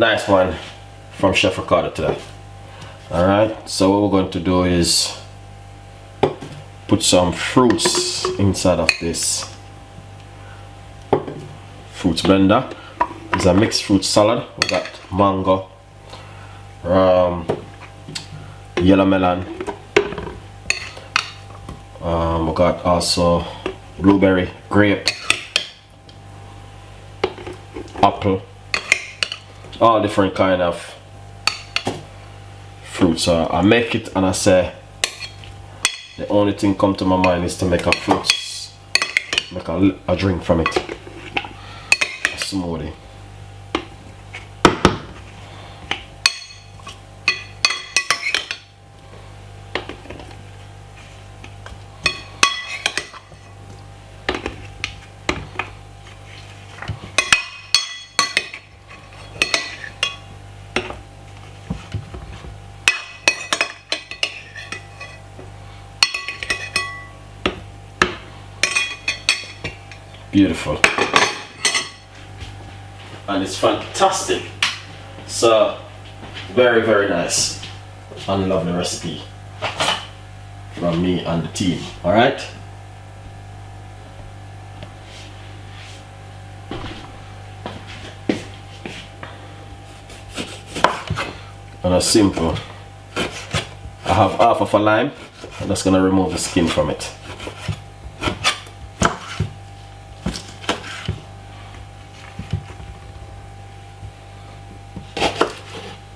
Nice one from Chef Ricardo today. Alright, so what we're going to do is put some fruits inside of this fruits blender. It's a mixed fruit salad. We got mango, yellow melon, we got also blueberry, grape, apple, all different kind of fruits. So I make it and I say the only thing come to my mind is to make a fruits, make a drink from it, a smoothie. Beautiful, and it's fantastic. So very nice and lovely recipe from me and the team. All right, and it's simple. I have half of a lime. I'm just gonna remove the skin from it.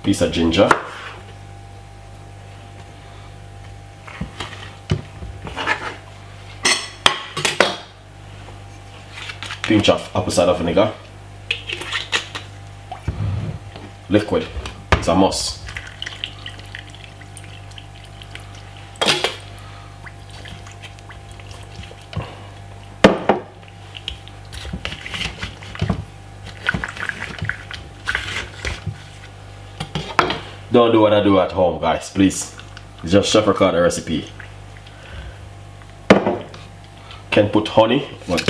Piece of ginger, pinch of apple cider vinegar, liquid, it's a must. Don't do what I do at home, guys, please. It's just Chef Ricardo recipe. Can put honey, but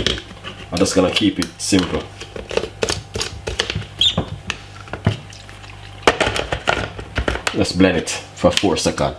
I'm just gonna keep it simple. Let's blend it for 4 seconds.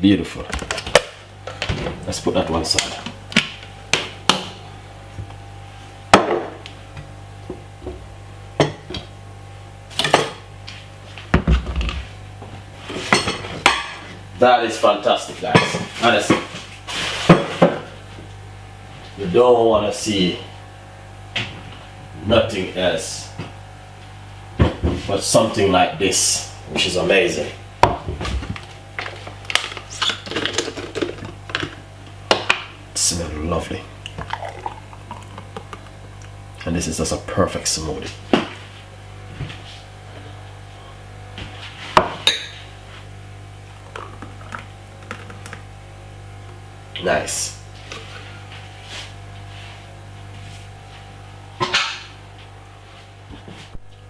Beautiful. Let's put that one side. That is fantastic, guys. Honestly, you don't want to see nothing else but something like this, which is amazing. Smells lovely, and this is just a perfect smoothie. Nice.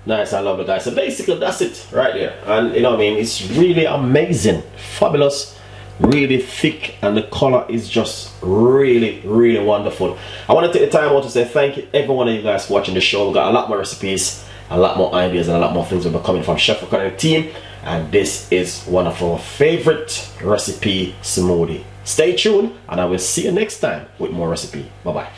Nice, I love it, guys. So basically that's it right there, and you know what I mean, it's really amazing, fabulous, really thick, and the color is just really wonderful. I want to take the time out to say thank you every one of you guys for watching the show. We've got a lot more recipes, a lot more ideas, and a lot more things will be coming from Chef Ricardo team, and this is one of our favorite recipe smoothie. Stay tuned, and I will see you next time with more recipe. Bye bye.